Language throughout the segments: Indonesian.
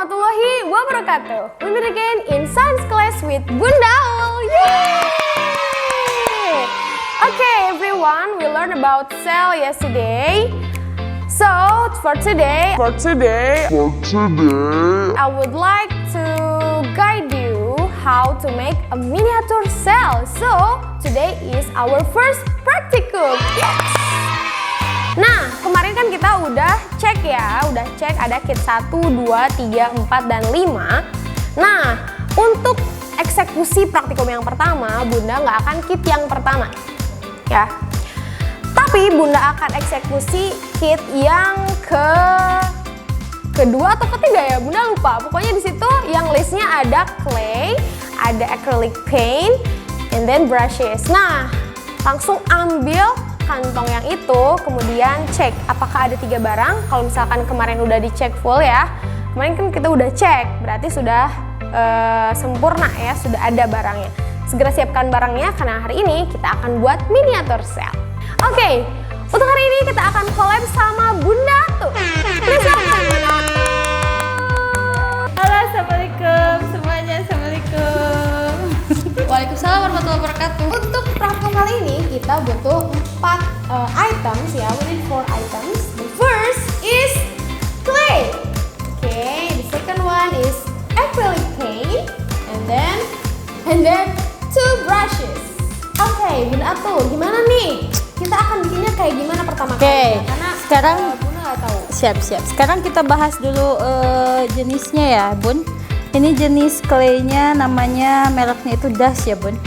warahmatullahi wabarakatuh. We meet again in science class with Bunda Ul. Yay! Okay, everyone, we learned about cell yesterday. So for today, I would like to guide you how to make a miniature cell. So today is our first practicum. Yes. Nah, kemarin kan kita udah cek ada kit 1, 2, 3, 4, dan 5. Nah, untuk eksekusi praktikum yang pertama, Bunda nggak akan kit yang pertama, ya. Tapi Bunda akan eksekusi kit yang kedua atau ketiga ya, Bunda lupa. Pokoknya di situ yang listnya ada clay, ada acrylic paint, and then brushes. Nah, langsung ambil kantong yang itu, kemudian cek apakah ada 3 barang. Kalau misalkan kemarin udah dicek full ya, kemarin kan kita udah cek, berarti sudah sempurna ya, sudah ada barangnya. Segera siapkan barangnya karena hari ini kita akan buat miniatur cell. Oke, untuk hari ini kita akan collab sama Bunda tuh. Please welcome Bunda tuh. Halo, assalamualaikum semuanya, assalamualkum. Waalaikumsalam warahmatullahi wabarakatuh. Untuk praktikum kali ini kita butuh 4 items ya. We need 4 items. The first is clay. Okay, the second one is acrylic paint, and then 2 brushes. Okay, Bunda tuh gimana nih? Kita akan bikinnya kayak gimana pertama kali? Oke, Karena sekarang Bunda nggak tahu. Siap. Sekarang kita bahas dulu jenisnya ya, Bun. Ini jenis claynya, namanya mereknya itu dust ya, Bun.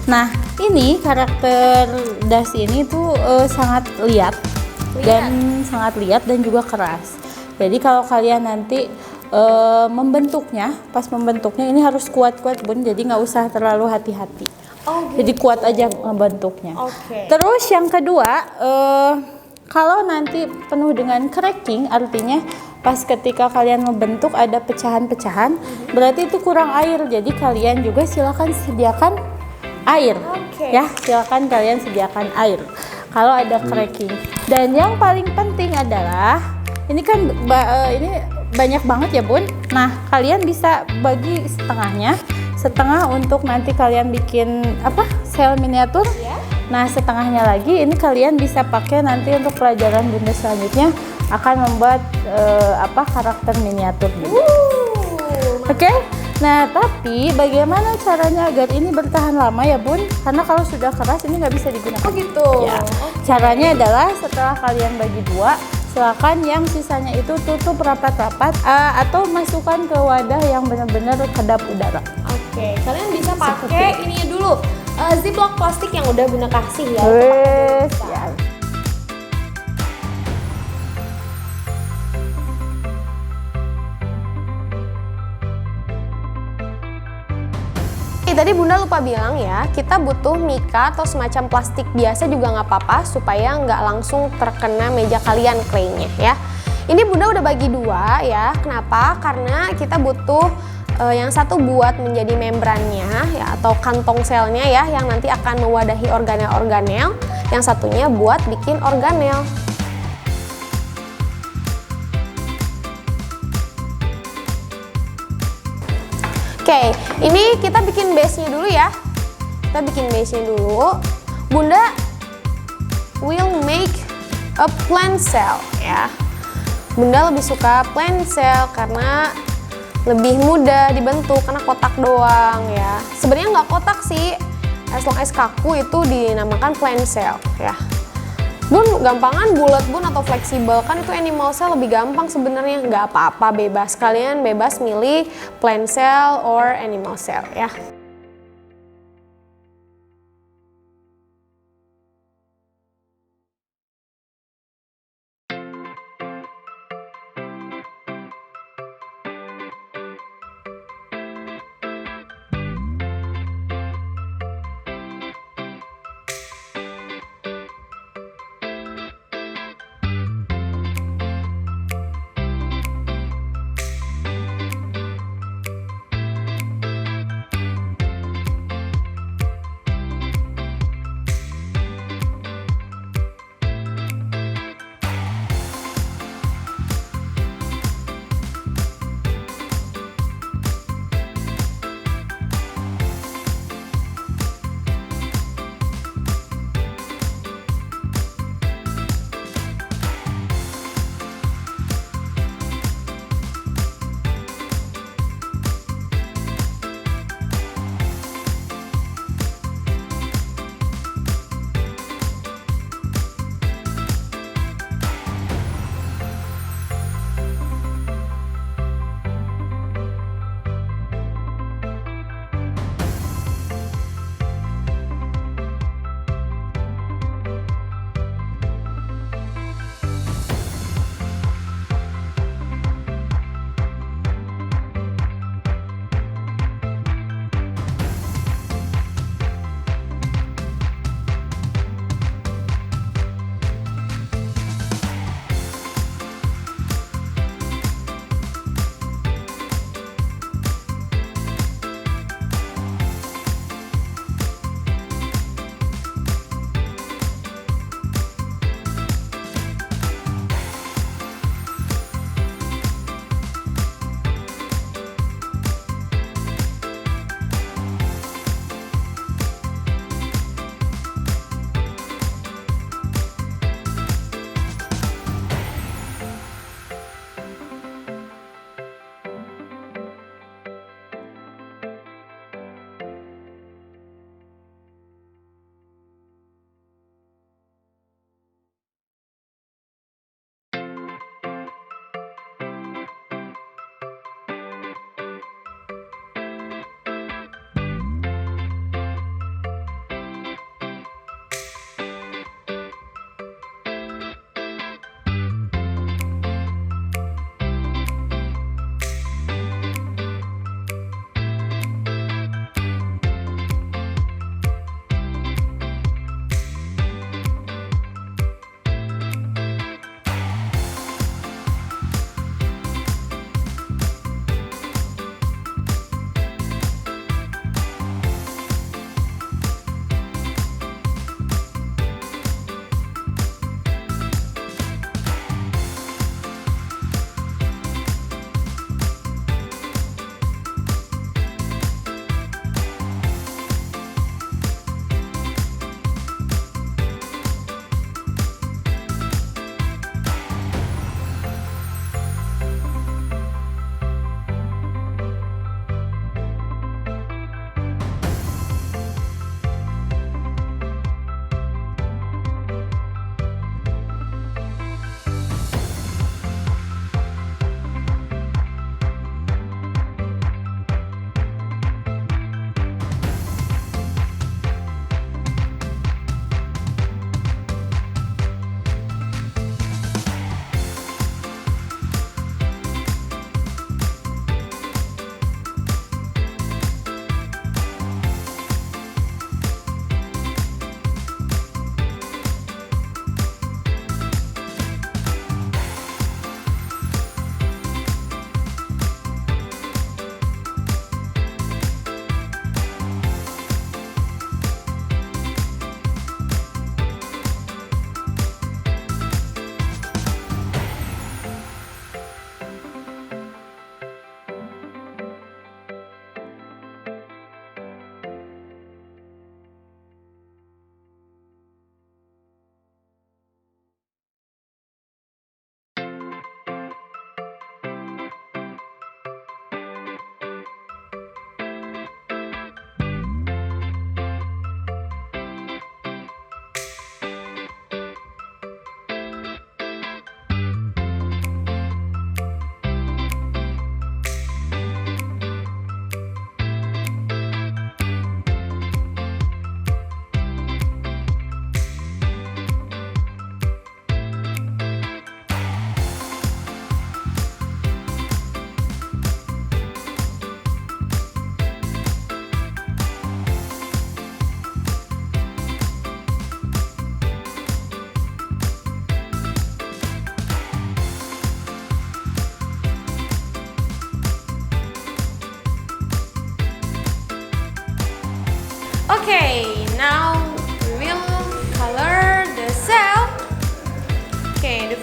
Nah, ini karakter dust ini tuh sangat liat dan juga keras. Jadi kalau kalian nanti membentuknya, pas membentuknya ini harus kuat-kuat, Bun. Jadi nggak usah terlalu hati-hati. Oh, gitu. Jadi kuat aja ngebentuknya. Oke. Terus yang kedua, kalau nanti penuh dengan cracking, artinya pas ketika kalian membentuk ada pecahan-pecahan, berarti itu kurang air. Jadi kalian juga silakan sediakan air. Oke. Ya, silakan kalian sediakan air kalau ada cracking. Dan yang paling penting adalah ini kan ini banyak banget ya, Bun. Nah, kalian bisa bagi setengah untuk nanti kalian bikin sel miniatur. Nah, setengahnya lagi ini kalian bisa pakai nanti untuk pelajaran Bunda selanjutnya akan membuat karakter miniatur. Oke? Nah, tapi bagaimana caranya agar ini bertahan lama ya, Bun? Karena kalau sudah keras ini nggak bisa digunakan. Oh gitu. Ya. Caranya adalah setelah kalian bagi 2, silakan yang sisanya itu tutup rapat-rapat atau masukkan ke wadah yang benar-benar kedap udara. Oke, kalian bisa pakai ini dulu, ziplock plastik yang udah Bunda kasih ya. Ya. Tadi Bunda lupa bilang ya, kita butuh mika atau semacam plastik biasa juga nggak apa-apa supaya nggak langsung terkena meja kalian claynya ya. Ini Bunda udah bagi 2 ya. Kenapa? Karena kita butuh yang satu buat menjadi membrannya ya atau kantong selnya ya yang nanti akan mewadahi organel-organel. Yang satunya buat bikin organel. Oke, ini kita bikin base-nya dulu ya. Kita bikin base-nya dulu. Bunda will make a plant cell ya. Bunda lebih suka plant cell karena lebih mudah dibentuk karena kotak doang ya. Sebenarnya nggak kotak sih, as long as kaku itu dinamakan plant cell ya. Bun, gampangan bulat Bun atau fleksibel, kan itu animal cell lebih gampang sebenarnya. Nggak apa-apa, bebas, kalian bebas milih plant cell or animal cell ya.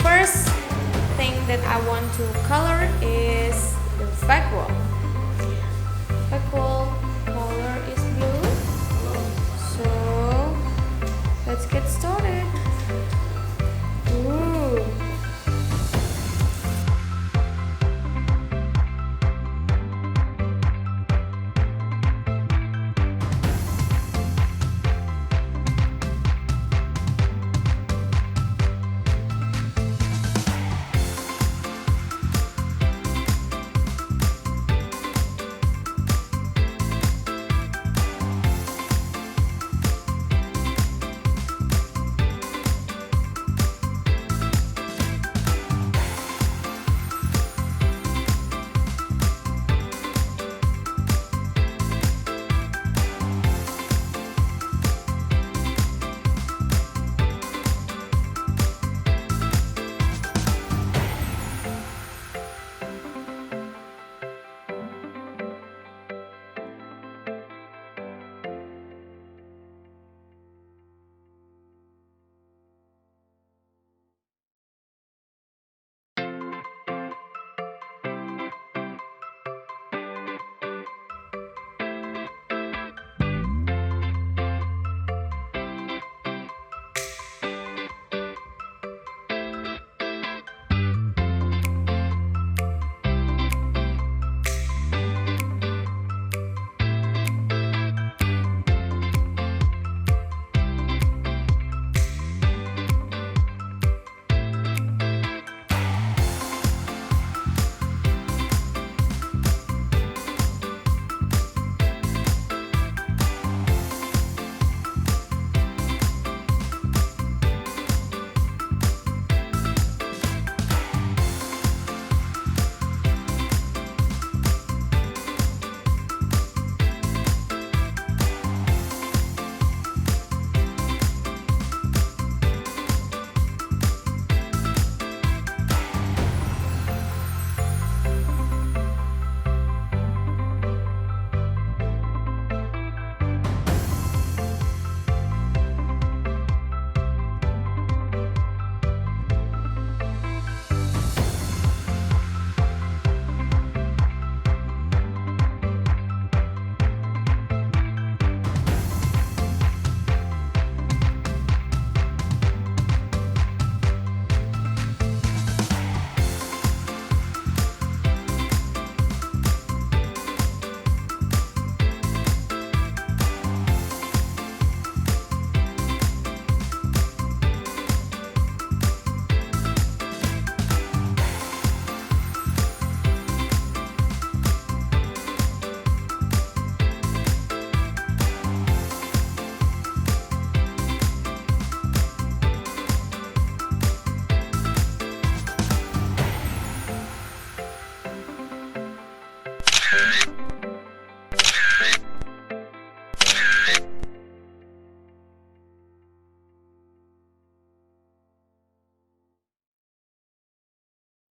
first thing that I want to color is the back wall.